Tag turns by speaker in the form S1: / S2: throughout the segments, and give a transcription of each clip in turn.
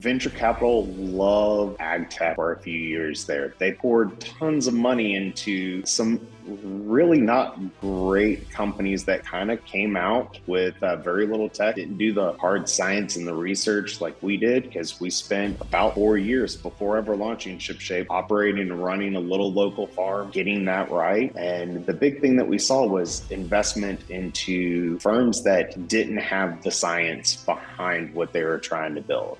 S1: Venture capital loved ag tech for a few years there. They poured tons of money into some really not great companies that kind of came out with very little tech, didn't do the hard science and the research like we did, because we spent about 4 years before ever launching ShipShape operating and running a little local farm, getting that right. And the big thing that we saw was investment into firms that didn't have the science behind what they were trying to build.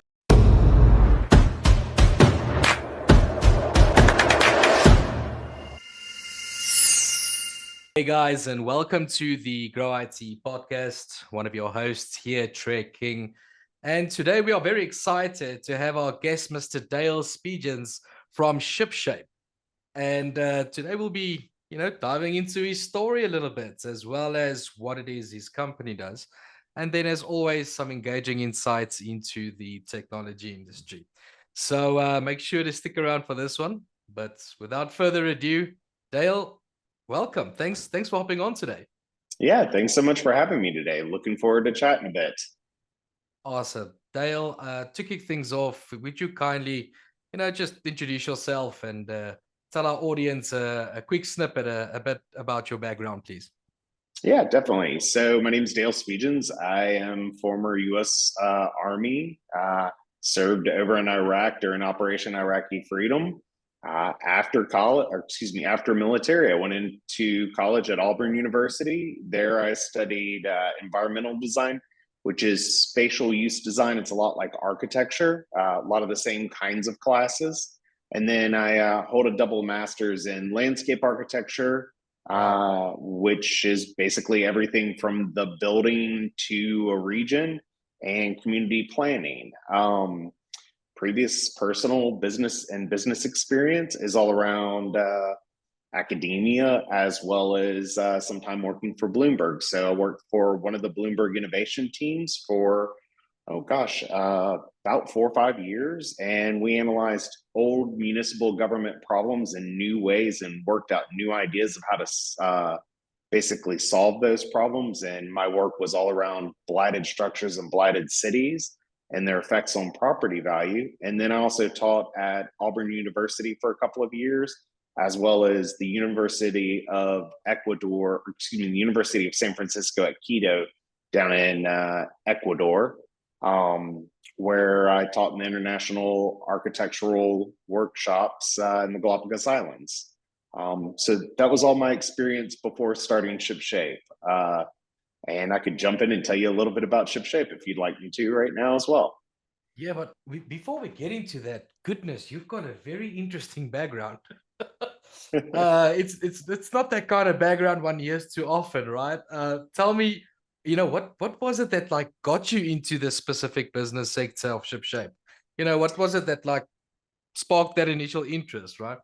S2: Hey guys, and welcome to the Grow IT podcast. One of your hosts here, Trey King. And today we are very excited to have our guest, Mr. Dale Speetjens from ShipShape. And today we'll be, diving into his story a little bit, as well as what it is his company does. And then, as always, some engaging insights into the technology industry. So make sure to stick around for this one. But without further ado, Dale, welcome. Thanks for hopping on today.
S1: Yeah, thanks so much for having me today. Looking forward to chatting a bit.
S2: Awesome. Dale, to kick things off, would you kindly, just introduce yourself and tell our audience a quick snippet, a bit about your background, please?
S1: Yeah, definitely. So my name is Dale Speetjens. I am former U.S. Army, served over in Iraq during Operation Iraqi Freedom. After college, or excuse me, after military, I went into college at Auburn University. There I studied environmental design, which is spatial use design. It's a lot like architecture, a lot of the same kinds of classes. And then I hold a double master's in landscape architecture, which is basically everything from the building to a region, and community planning. Previous personal business experience is all around academia, as well as some time working for Bloomberg. So I worked for one of the Bloomberg innovation teams for, about 4 or 5 years. And we analyzed old municipal government problems in new ways and worked out new ideas of how to basically solve those problems. And my work was all around blighted structures and blighted cities and their effects on property value. And then I also taught at Auburn University for a couple of years, as well as the University of the University of San Francisco at Quito down in Ecuador, where I taught in the international architectural workshops in the Galapagos Islands. So that was all my experience before starting ShipShape. And I could jump in and tell you a little bit about ShipShape if you'd like me to right now as well.
S2: Yeah, but before we get into that, goodness, you've got a very interesting background. It's not that kind of background one hears too often, right? Tell me, what was it that like got you into the specific business sector of ShipShape? What was it that like sparked that initial interest, right?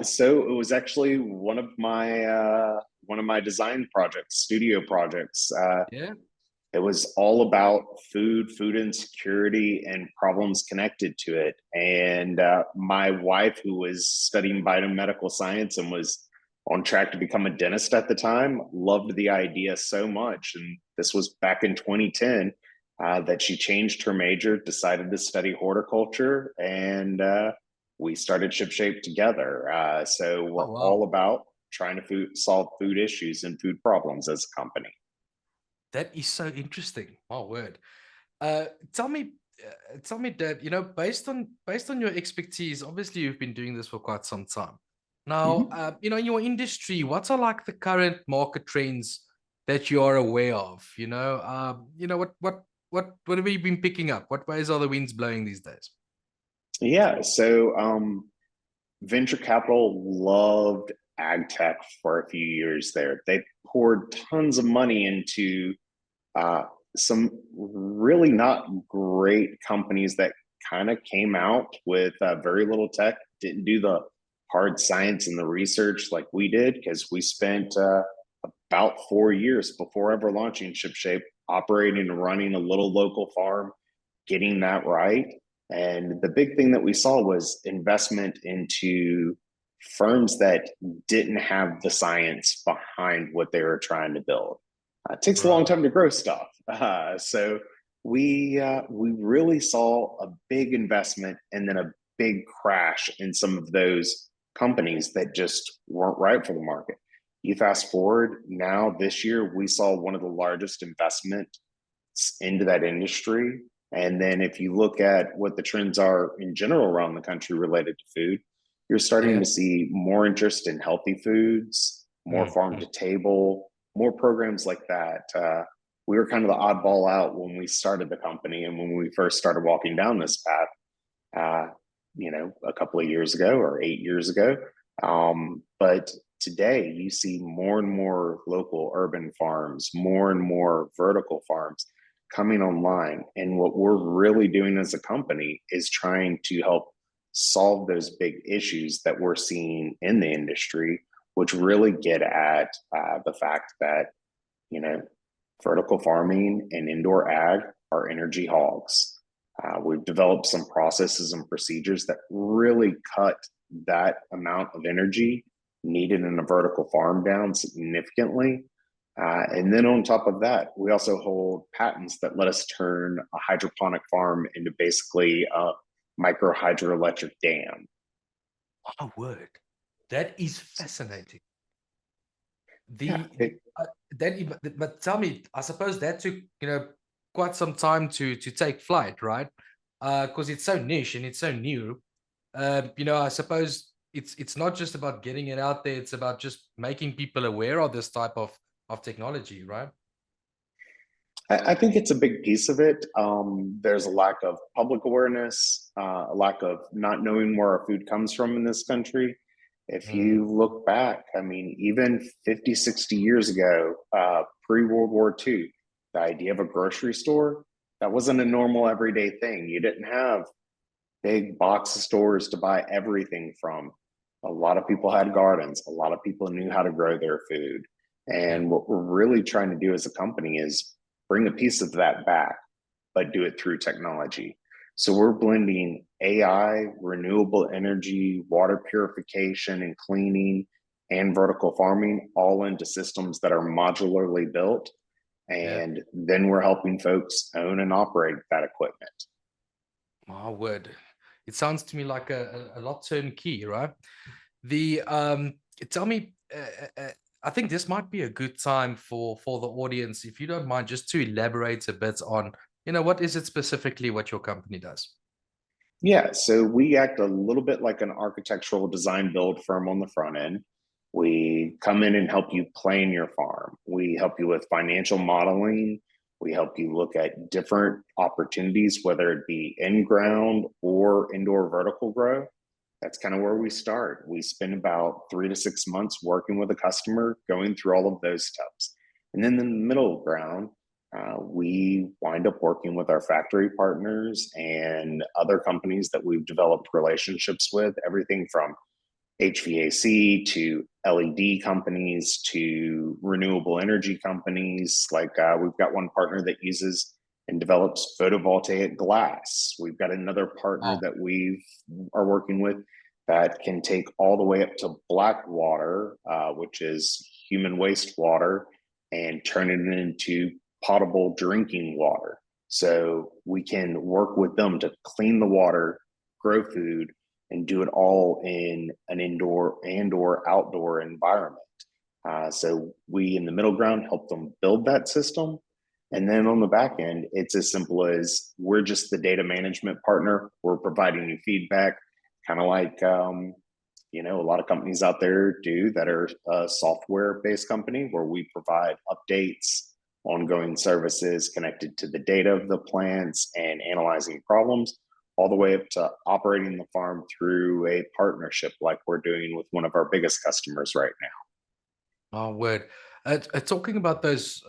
S1: So it was actually one of my design projects, studio projects.
S2: Yeah.
S1: It was all about food insecurity, and problems connected to it. And my wife, who was studying biomedical science and was on track to become a dentist at the time, loved the idea so much. And this was back in 2010, that she changed her major, decided to study horticulture, and we started ShipShape together. So
S2: Oh,
S1: we're
S2: wow.
S1: all about trying to solve food issues and food problems as a company.
S2: That is so interesting. My word. Uh, tell me, tell me that based on your expertise. Obviously, you've been doing this for quite some time now.
S1: Mhm.
S2: In your industry, what are like the current market trends that you are aware of? What have you been picking up? What ways are the winds blowing these days?
S1: Yeah, so venture capital loved ag tech for a few years there. They poured tons of money into uh, some really not great companies that kind of came out with very little tech, didn't do the hard science and the research like we did, because we spent about 4 years before ever launching ShipShape operating and running a little local farm, getting that right. And the big thing that we saw was investment into firms that didn't have the science behind what they were trying to build. It takes a long
S2: Right.
S1: time to grow stuff. So We really saw a big investment and then a big crash in some of those companies that just weren't right for the market. You fast forward now this year, we saw one of the largest investments into that industry. And then if you look at what the trends are in general around the country related to food, you're starting
S2: Yeah.
S1: to see more interest in healthy foods, more farm to table, more programs like that. We were kind of the oddball out when we started the company and when we first started walking down this path, a couple of years ago or 8 years ago. But today you see more and more local urban farms, more and more vertical farms coming online. And what we're really doing as a company is trying to help solve those big issues that we're seeing in the industry, which really get at the fact that, you know, vertical farming and indoor ag are energy hogs. We've developed some processes and procedures that really cut that amount of energy needed in a vertical farm down significantly. And then on top of that, we also hold patents that let us turn a hydroponic farm into basically a micro hydroelectric dam.
S2: Oh, word. That is fascinating.
S1: Yeah,
S2: But tell me, I suppose that took, quite some time to take flight, right? Because it's so niche and it's so new. I suppose it's not just about getting it out there, it's about just making people aware of this type of technology, right?
S1: I think it's a big piece of it. There's a lack of public awareness, a lack of not knowing where our food comes from in this country. If
S2: Mm,
S1: you look back, I mean, even 50, 60 years ago, pre-World War II, the idea of a grocery store, that wasn't a normal everyday thing. You didn't have big box of stores to buy everything from. A lot of people had gardens. A lot of people knew how to grow their food.
S2: yeah,
S1: And what we're really trying to do as a company is bring a piece of that back, but do it through technology. So we're blending AI, renewable energy, water purification and cleaning, and vertical farming all into systems that are modularly built.
S2: yeah.
S1: And then we're helping folks own and operate that equipment.
S2: My word. It sounds to me like a lot turnkey, right? The Tell me, I think this might be a good time for the audience, if you don't mind, just to elaborate a bit on, what is it specifically what your company does?
S1: Yeah, so we act a little bit like an architectural design build firm on the front end. We come in and help you plan your farm. We help you with financial modeling. We help you look at different opportunities, whether it be in ground or indoor vertical grow. That's kind of where we start. We spend about 3 to 6 months working with a customer, going through all of those steps. And then in the middle ground, we wind up working with our factory partners and other companies that we've developed relationships with, everything from HVAC to LED companies to renewable energy companies. Like we've got one partner that uses and develops photovoltaic glass. We've got another partner
S2: Wow.
S1: that we are working with that can take all the way up to black water, which is human wastewater, and turn it into potable drinking water. So we can work with them to clean the water, grow food, and do it all in an indoor and or outdoor environment. So we in the middle ground help them build that system. And then on the back end, it's as simple as we're just the data management partner. We're providing you feedback, kind of like a lot of companies out there do that are a software-based company where we provide updates, ongoing services connected to the data of the plants and analyzing problems, all the way up to operating the farm through a partnership like we're doing with one of our biggest customers right now.
S2: Oh, word. Talking about those,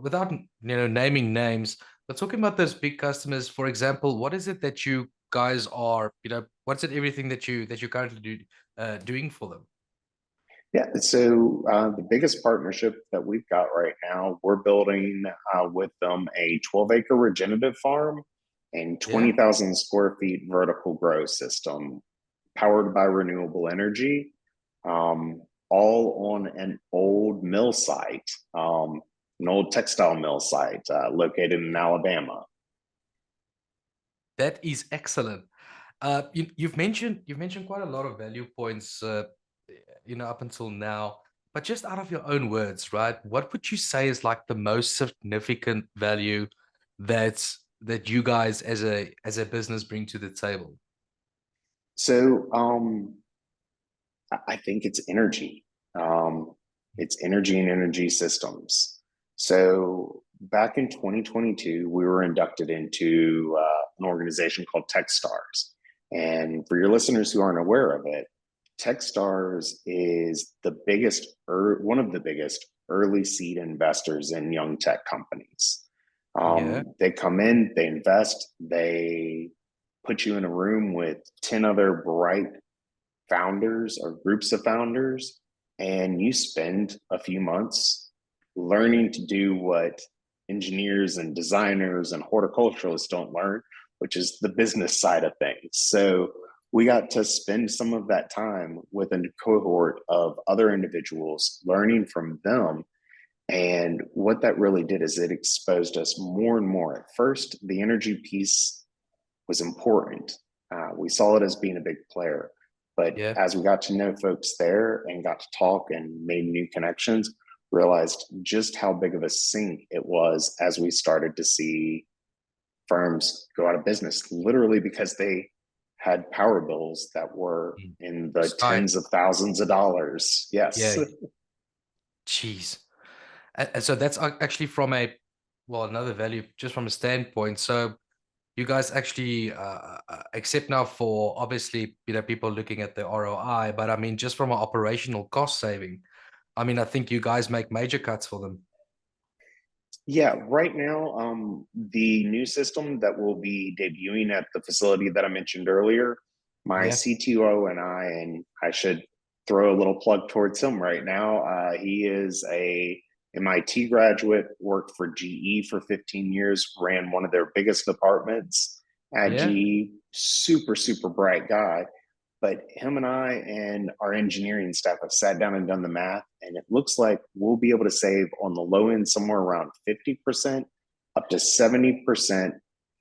S2: without naming names, but talking about those big customers, for example, what is it that you guys are, what's it everything that you currently doing for them?
S1: Yeah, so the biggest partnership that we've got right now, we're building with them a 12-acre regenerative farm and
S2: Yeah.
S1: 20,000 square feet vertical grow system powered by renewable energy, all on an old mill site, an old textile mill site located in Alabama.
S2: That is excellent. You've mentioned quite a lot of value points, up until now. But just out of your own words, right? What would you say is like the most significant value that you guys as a business bring to the table?
S1: So I think it's energy. It's energy and energy systems. So back in 2022, we were inducted into an organization called TechStars. And for your listeners who aren't aware of it, TechStars is the biggest, one of the biggest early seed investors in young tech companies.
S2: Yeah,
S1: They come in, they invest, they put you in a room with 10 other bright founders or groups of founders, and you spend a few months learning to do what engineers and designers and horticulturalists don't learn, which is the business side of things. So we got to spend some of that time with a cohort of other individuals, learning from them. And what that really did is it exposed us more and more. At first, the energy piece was important. We saw it as being a big player. But
S2: yeah,
S1: as we got to know folks there and got to talk and made new connections, realized just how big of a sink it was as we started to see firms go out of business, literally because they had power bills that were
S2: mm,
S1: in the
S2: sky,
S1: tens of thousands of dollars. Yes.
S2: yeah, jeez. And so that's actually from another value, just from a standpoint. So you guys actually accept now for obviously people looking at the ROI, but I mean just from an operational cost saving. I mean, I think you guys make major cuts for them.
S1: Yeah, right now, the new system that will be debuting at the facility that I mentioned earlier, my
S2: Yeah,
S1: CTO and I should throw a little plug towards him right now. He is a MIT graduate, worked for GE for 15 years, ran one of their biggest departments at
S2: yeah,
S1: GE. Super, super bright guy. But him and I and our engineering staff have sat down and done the math, and it looks like we'll be able to save on the low end somewhere around 50% up to 70%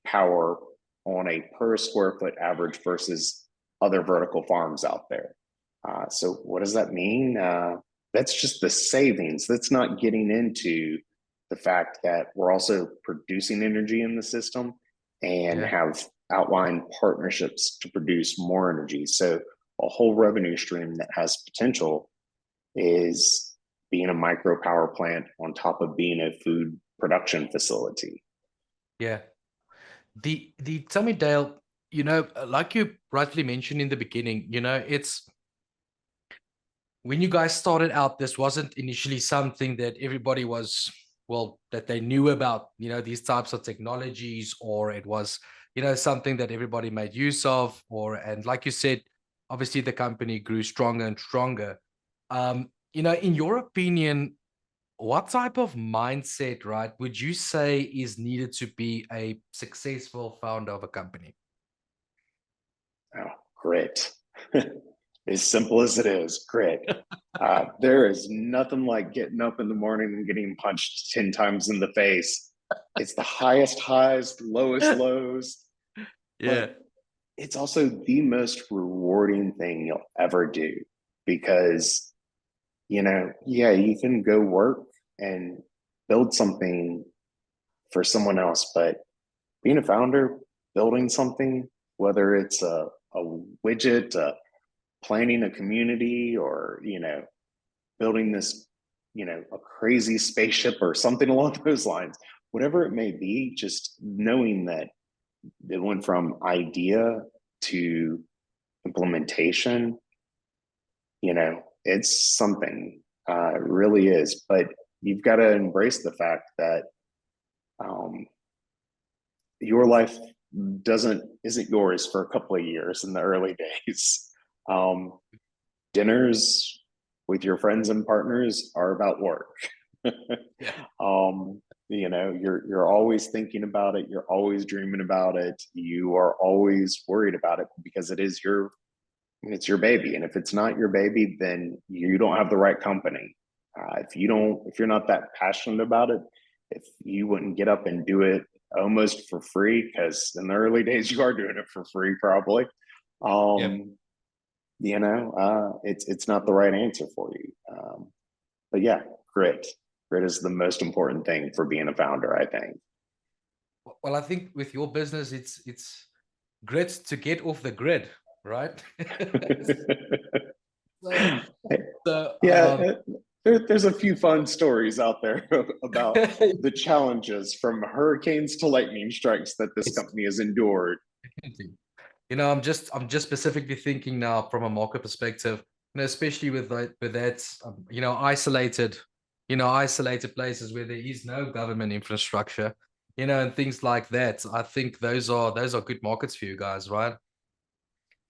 S1: power on a per square foot average versus other vertical farms out there. So, what does that mean? That's just the savings. That's not getting into the fact that we're also producing energy in the system and
S2: yeah,
S1: have outline partnerships to produce more energy. So a whole revenue stream that has potential is being a micro power plant on top of being a food production facility.
S2: yeah. The tell me, Dale, like you rightly mentioned in the beginning, it's when you guys started out, this wasn't initially something that everybody was, well, that they knew about, these types of technologies, or it was, something that everybody made use of, and like you said, obviously the company grew stronger and stronger. In your opinion, what type of mindset, right, would you say is needed to be a successful founder of a company?
S1: Oh, grit. As simple as it is, grit. There is nothing like getting up in the morning and getting punched 10 times in the face. It's the highest highs, lowest lows,
S2: Yeah,
S1: but it's also the most rewarding thing you'll ever do because, yeah, you can go work and build something for someone else, but being a founder, building something, whether it's a widget, planning a community, or, building this, a crazy spaceship or something along those lines, whatever it may be, just knowing that it went from idea to implementation, it's something. It really is. But you've got to embrace the fact that um, your life isn't yours for a couple of years in the early days. Um, Dinners with your friends and partners are about work.
S2: yeah,
S1: You're always thinking about it. You're always dreaming about it. You are always worried about it because it's your baby. And if it's not your baby, then you don't have the right company. If you're not that passionate about it, if you wouldn't get up and do it almost for free, because in the early days you are doing it for free probably.
S2: Yep.
S1: It's not the right answer for you. But yeah, grit. Grit is the most important thing for being a founder, I think.
S2: Well, I think with your business, it's grit to get off the grid, right? so, so
S1: Yeah, there's a few fun stories out there about the challenges from hurricanes to lightning strikes that this
S2: it's
S1: company has endured.
S2: I'm just specifically thinking now from a market perspective, especially with that, isolated places where there is no government infrastructure, and things like that. I think those are good markets for you guys, right?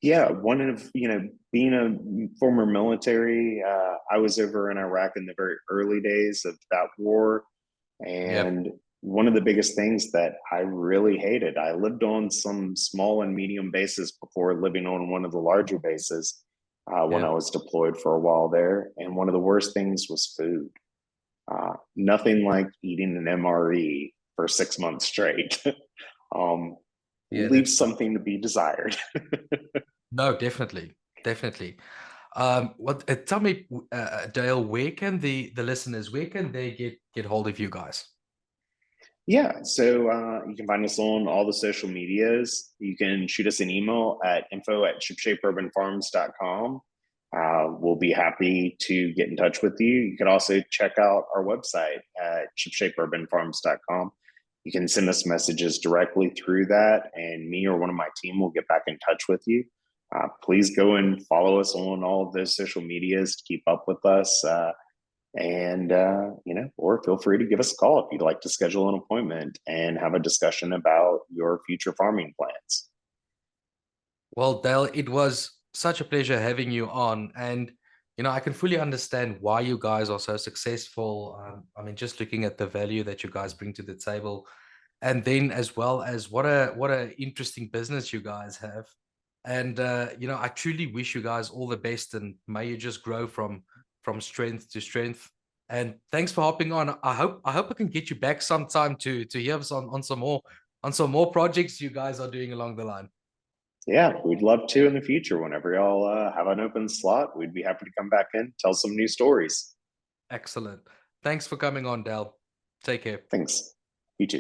S1: Yeah, one of, being a former military, I was over in Iraq in the very early days of that war.
S2: Yep.
S1: And one of the biggest things that I really hated, I lived on some small and medium bases before living on one of the larger bases when I
S2: Yep.
S1: was deployed for a while there. And one of the worst things was food. Nothing like eating an MRE for 6 months straight. um,
S2: Yeah,
S1: Leaves
S2: that's tough.
S1: something to be desired.
S2: No, definitely, definitely. What tell me, Dale, where can the listeners, where can they get hold of you guys?
S1: Yeah, so you can find us on all the social medias. You can shoot us an email at info@shipshapeurbanfarms.com. We'll be happy to get in touch with you. You can also check out our website at shipshapeurbanfarms.com. You can send us messages directly through that, and me or one of my team will get back in touch with you. Please go and follow us on all of those social medias to keep up with us. Or feel free to give us a call if you'd like to schedule an appointment and have a discussion about your future farming plans.
S2: Well, Dale, it was such a pleasure having you on, and I can fully understand why you guys are so successful. I mean, just looking at the value that you guys bring to the table, and then as well as what a interesting business you guys have. And I truly wish you guys all the best, and may you just grow from strength to strength. And thanks for hopping on. I hope I can get you back sometime to hear us on some more projects you guys are doing along the line.
S1: Yeah, we'd love to in the future. Whenever y'all have an open slot, we'd be happy to come back in, tell some new stories.
S2: Excellent. Thanks for coming on, Dal. Take care.
S1: Thanks. You too.